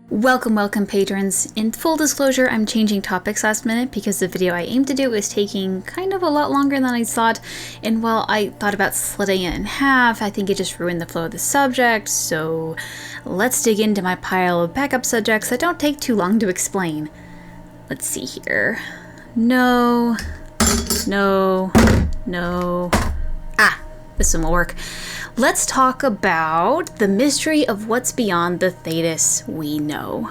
Welcome patrons. In full disclosure, I'm changing topics last minute because the video I aimed to do is taking kind of a lot longer than I thought, and while I thought about splitting it in half, I think it just ruined the flow of the subject, so let's dig into my pile of backup subjects that don't take too long to explain. Let's see here. No. This one will work. Let's talk about the mystery of what's beyond the Thedas we know.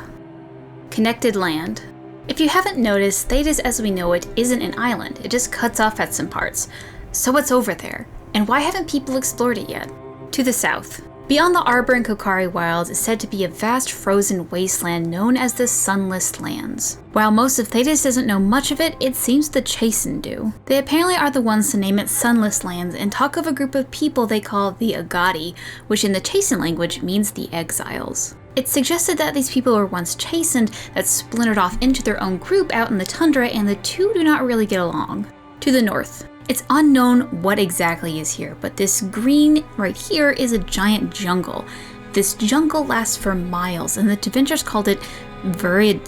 Connected land. If you haven't noticed, Thedas as we know it isn't an island, it just cuts off at some parts. So what's over there? And why haven't people explored it yet? To the south. Beyond the Arbor and Kokari Wilds is said to be a vast frozen wasteland known as the Sunless Lands. While most of Thedas doesn't know much of it, it seems the Chasing do. They apparently are the ones to name it Sunless Lands and talk of a group of people they call the Agadi, which in the Chasing language means the exiles. It's suggested that these people were once chastened that splintered off into their own group out in the tundra, and the two do not really get along. To the north. It's unknown what exactly is here, but this green right here is a giant jungle. This jungle lasts for miles, and the Tevinters called it Viridis?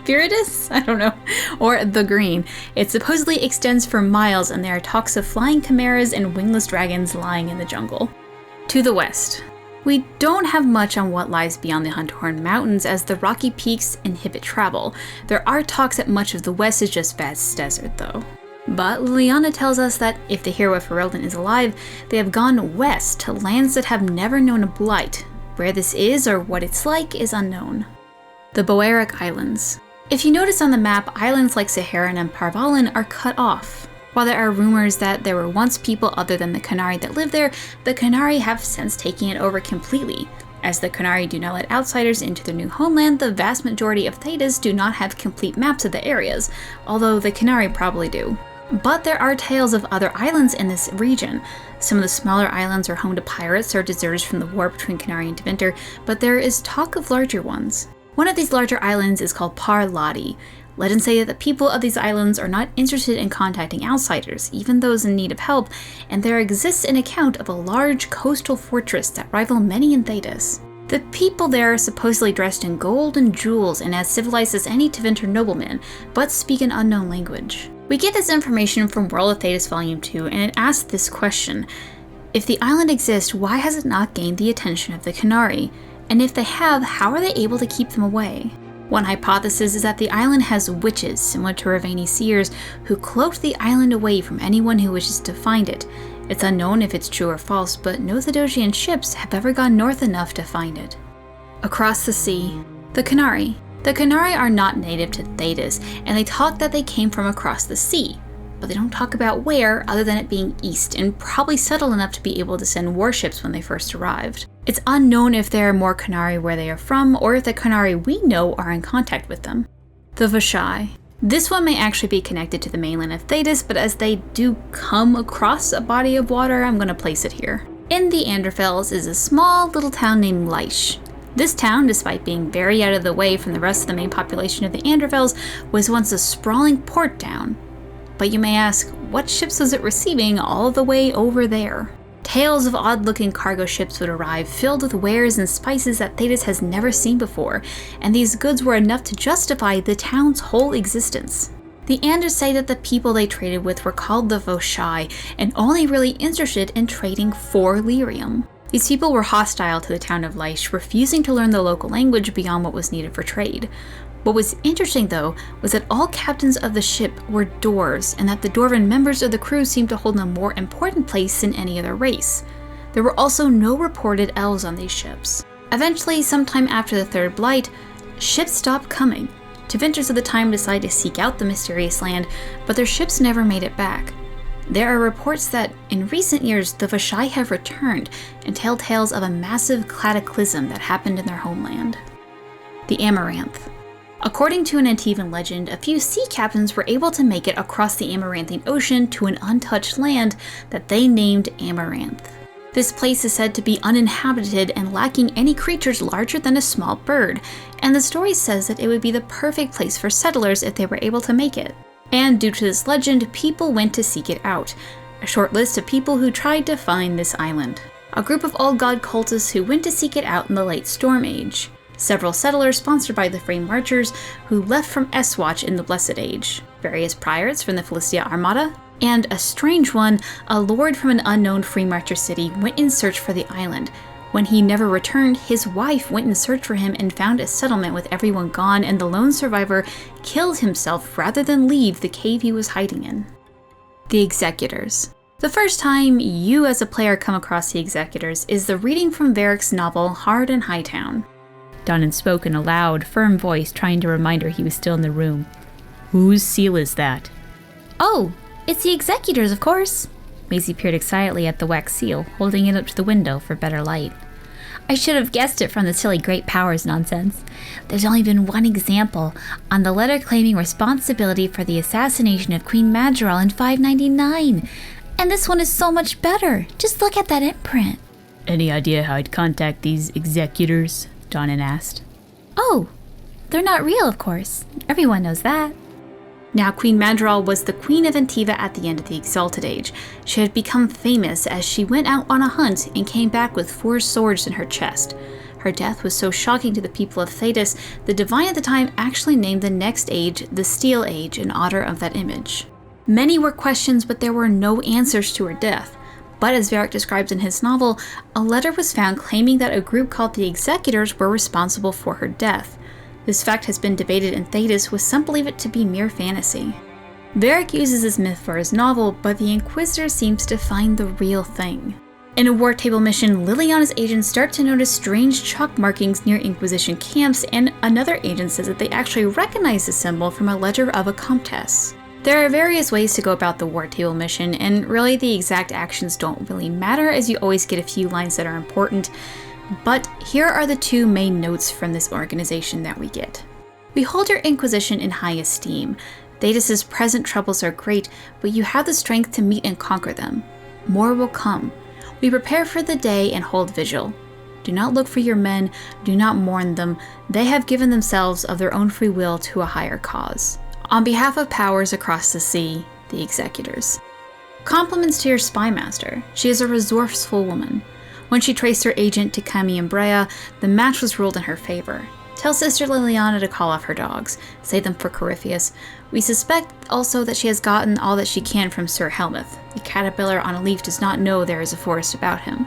Viridis? I don't know. Or the green. It supposedly extends for miles, and there are talks of flying chimeras and wingless dragons lying in the jungle. To the west. We don't have much on what lies beyond the Hunthorn Mountains, as the rocky peaks inhibit travel. There are talks that much of the west is just vast desert though. But Liliana tells us that if the hero of Ferelden is alive, they have gone west to lands that have never known a blight. Where this is or what it's like is unknown. The Balaric Islands. If you notice on the map, islands like Saharan and Parvalan are cut off. While there are rumors that there were once people other than the Qunari that lived there, the Qunari have since taken it over completely. As the Qunari do not let outsiders into their new homeland, the vast majority of Thedas do not have complete maps of the areas, although the Qunari probably do. But there are tales of other islands in this region. Some of the smaller islands are home to pirates or deserters from the war between Qunari and Tevinter, but there is talk of larger ones. One of these larger islands is called Parladi. Legends say that the people of these islands are not interested in contacting outsiders, even those in need of help, and there exists an account of a large coastal fortress that rival many in Thedas. The people there are supposedly dressed in gold and jewels and as civilized as any Tevinter nobleman, but speak an unknown language. We get this information from World of Thedas Volume 2, and it asks this question: if the island exists, why has it not gained the attention of the Qunari? And if they have, how are they able to keep them away? One hypothesis is that the island has witches, similar to Ravani seers, who cloaked the island away from anyone who wishes to find it. It's unknown if it's true or false, but no Thedosian ships have ever gone north enough to find it. Across the sea. The Qunari. The Qunari are not native to Thedas, and they talk that they came from across the sea, but they don't talk about where other than it being east and probably settled enough to be able to send warships when they first arrived. It's unknown if there are more Qunari where they are from, or if the Qunari we know are in contact with them. The Vashai. This one may actually be connected to the mainland of Thedas, but as they do come across a body of water, I'm going to place it here. In the Anderfels is a small little town named Leish. This town, despite being very out of the way from the rest of the main population of the Anderfels, was once a sprawling port town. But you may ask, what ships was it receiving all the way over there? Tales of odd-looking cargo ships would arrive, filled with wares and spices that Thedas has never seen before, and these goods were enough to justify the town's whole existence. The Anders say that the people they traded with were called the Voshai, and only really interested in trading for lyrium. These people were hostile to the town of Leish, refusing to learn the local language beyond what was needed for trade. What was interesting, though, was that all captains of the ship were dwarves, and that the dwarven members of the crew seemed to hold a more important place than any other race. There were also no reported elves on these ships. Eventually, sometime after the Third Blight, ships stopped coming. Tevinters of the time decided to seek out the mysterious land, but their ships never made it back. There are reports that, in recent years, the Vashai have returned and tell tales of a massive cataclysm that happened in their homeland. The Amaranthe. According to an Antivan legend, a few sea captains were able to make it across the Amaranthian Ocean to an untouched land that they named Amaranthe. This place is said to be uninhabited and lacking any creatures larger than a small bird, and the story says that it would be the perfect place for settlers if they were able to make it. And due to this legend, people went to seek it out. A short list of people who tried to find this island. a group of old god cultists who went to seek it out in the late Storm Age. Several settlers sponsored by the Free Marchers who left from Eswatch in the Blessed Age. Various pirates from the Philistia Armada. And a strange one, a lord from an unknown Free Marcher city went in search for the island. When he never returned, his wife went in search for him and found a settlement with everyone gone, and the lone survivor killed himself rather than leave the cave he was hiding in. The Executors. The first time you as a player come across the Executors is the reading from Varric's novel Hard in Hightown. Donnan spoke in a loud, firm voice, trying to remind her he was still in the room. "Whose seal is that?" "Oh, it's the Executors, of course." Maisie peered excitedly at the wax seal, holding it up to the window for better light. "I should have guessed it from the silly great powers nonsense. There's only been one example, on the letter claiming responsibility for the assassination of Queen Madrigal in 599. And this one is so much better. Just look at that imprint." "Any idea how I'd contact these Executors?" Donnan asked. "Oh, they're not real, of course. Everyone knows that." Now, Queen Madrigal was the Queen of Antiva at the end of the Exalted Age. She had become famous as she went out on a hunt and came back with 4 swords in her chest. Her death was so shocking to the people of Thedas, the Divine at the time actually named the next age the Steel Age in honor of that image. Many were questions, but there were no answers to her death. But as Varric describes in his novel, a letter was found claiming that a group called the Executors were responsible for her death. This fact has been debated in Thedas, with some believe it to be mere fantasy. Varric uses this myth for his novel, but the Inquisitor seems to find the real thing. In a war table mission, Liliana's agents start to notice strange chalk markings near Inquisition camps, and another agent says that they actually recognize the symbol from a ledger of a comtesse. There are various ways to go about the war table mission, and really the exact actions don't really matter, as you always get a few lines that are important. But here are the 2 main notes from this organization that we get. "We hold your Inquisition in high esteem. Thedas' present troubles are great, but you have the strength to meet and conquer them. More will come. We prepare for the day and hold vigil. Do not look for your men, do not mourn them. They have given themselves of their own free will to a higher cause. On behalf of powers across the sea, the Executors." Compliments to your spy master. She is a resourceful woman. When she traced her agent to Kami and Brea, the match was ruled in her favor. Tell Sister Liliana to call off her dogs. Save them for Corypheus. We suspect also that she has gotten all that she can from Sir Helmuth. The caterpillar on a leaf does not know there is a forest about him.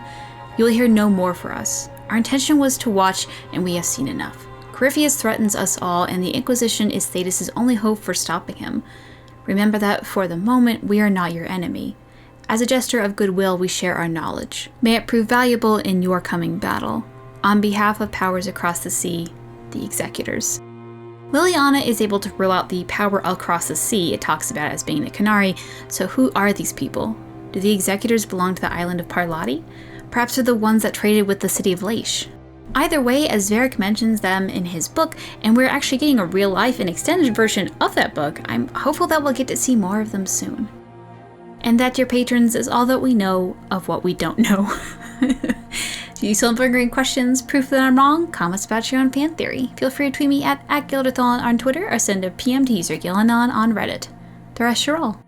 You will hear no more for us. Our intention was to watch, and we have seen enough. Corypheus threatens us all, and the Inquisition is Thedas' only hope for stopping him. Remember that for the moment, we are not your enemy. As a gesture of goodwill, we share our knowledge. May it prove valuable in your coming battle. On behalf of powers across the sea, the Executors. Liliana is able to rule out the power across the sea it talks about as being the Qunari, so who are these people? Do the Executors belong to the island of Parlati? Perhaps they're the ones that traded with the city of Laish. Either way, as Varric mentions them in his book, and we're actually getting a real-life and extended version of that book, I'm hopeful that we'll get to see more of them soon. And that, dear patrons, is all that we know of what we don't know. Do you still have lingering questions, proof that I'm wrong, comments about your own fan theory? Feel free to tweet me at Gilderthon on Twitter, or send a PM to user Gillanon on Reddit. The rest are all.